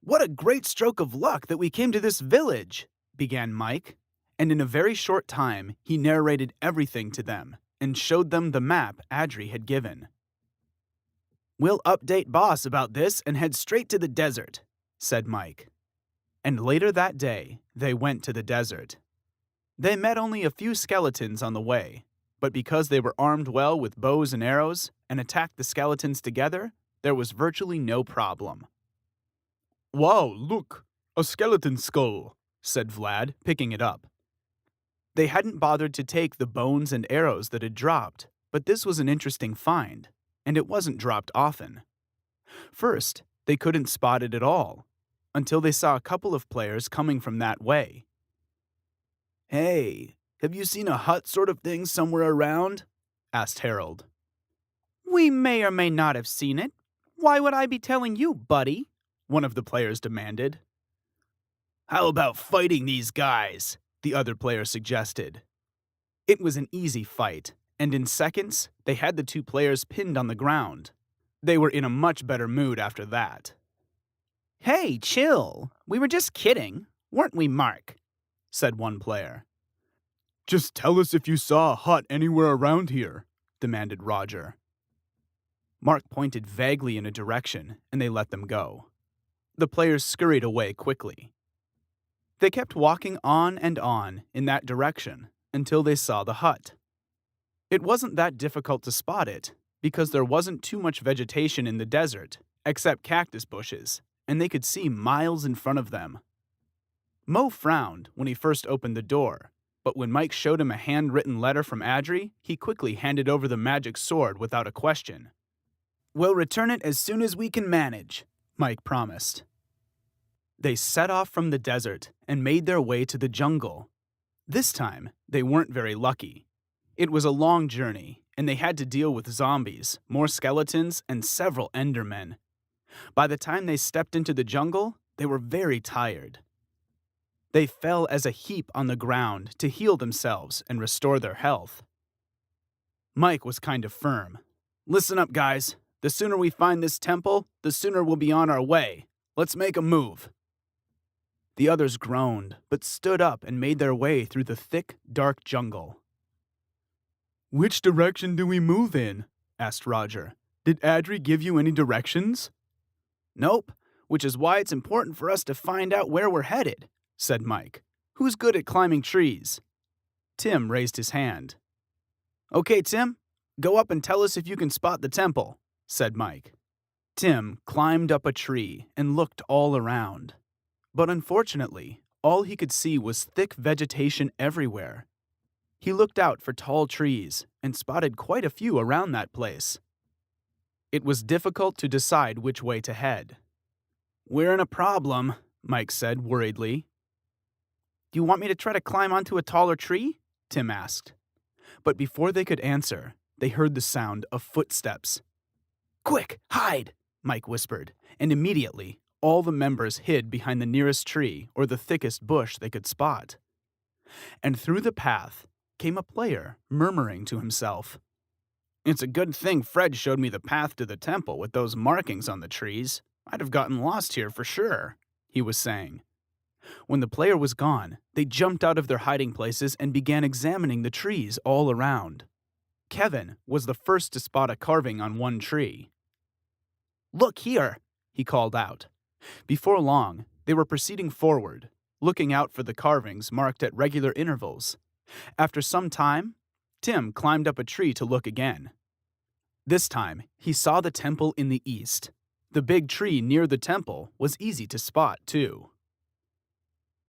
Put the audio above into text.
"What a great stroke of luck that we came to this village," began Mike, and in a very short time he narrated everything to them and showed them the map Adri had given. "We'll update Boss about this and head straight to the desert," said Mike. And later that day, they went to the desert. They met only a few skeletons on the way, but because they were armed well with bows and arrows and attacked the skeletons together, there was virtually no problem. "Wow, look, a skeleton skull," said Vlad, picking it up. They hadn't bothered to take the bones and arrows that had dropped, but this was an interesting find, and it wasn't dropped often. First, they couldn't spot it at all, until they saw a couple of players coming from that way. "Hey, have you seen a hut sort of thing somewhere around?" asked Harold. "We may or may not have seen it. Why would I be telling you, buddy?" one of the players demanded. "How about fighting these guys?" the other player suggested. It was an easy fight, and in seconds, they had the two players pinned on the ground. They were in a much better mood after that. "Hey, chill. We were just kidding, weren't we, Mark?" said one player. "Just tell us if you saw a hut anywhere around here," demanded Roger. Mark pointed vaguely in a direction, and they let them go. The players scurried away quickly. They kept walking on and on in that direction until they saw the hut. It wasn't that difficult to spot it, because there wasn't too much vegetation in the desert, except cactus bushes, and they could see miles in front of them. Mo frowned when he first opened the door, but when Mike showed him a handwritten letter from Adri, he quickly handed over the magic sword without a question. "We'll return it as soon as we can manage," Mike promised. They set off from the desert and made their way to the jungle. This time, they weren't very lucky. It was a long journey, and they had to deal with zombies, more skeletons, and several Endermen. By the time they stepped into the jungle, they were very tired. They fell as a heap on the ground to heal themselves and restore their health. Mike was kind of firm. "Listen up, guys. The sooner we find this temple, the sooner we'll be on our way. Let's make a move." The others groaned, but stood up and made their way through the thick, dark jungle. "Which direction do we move in?" asked Roger. "Did Adri give you any directions?" "Nope, which is why it's important for us to find out where we're headed," said Mike. "Who's good at climbing trees?" Tim raised his hand. "Okay, Tim, go up and tell us if you can spot the temple," said Mike. Tim climbed up a tree and looked all around. But unfortunately, all he could see was thick vegetation everywhere. He looked out for tall trees and spotted quite a few around that place. It was difficult to decide which way to head. "We're in a problem," Mike said worriedly. "Do you want me to try to climb onto a taller tree?" Tim asked. But before they could answer, they heard the sound of footsteps. "Quick, hide!" Mike whispered, and immediately, all the members hid behind the nearest tree or the thickest bush they could spot. And through the path came a player murmuring to himself. "It's a good thing Fred showed me the path to the temple with those markings on the trees. I'd have gotten lost here for sure," he was saying. When the player was gone, they jumped out of their hiding places and began examining the trees all around. Kevin was the first to spot a carving on one tree. "Look here," he called out. Before long, they were proceeding forward, looking out for the carvings marked at regular intervals. After some time, Tim climbed up a tree to look again. This time, he saw the temple in the east. The big tree near the temple was easy to spot, too.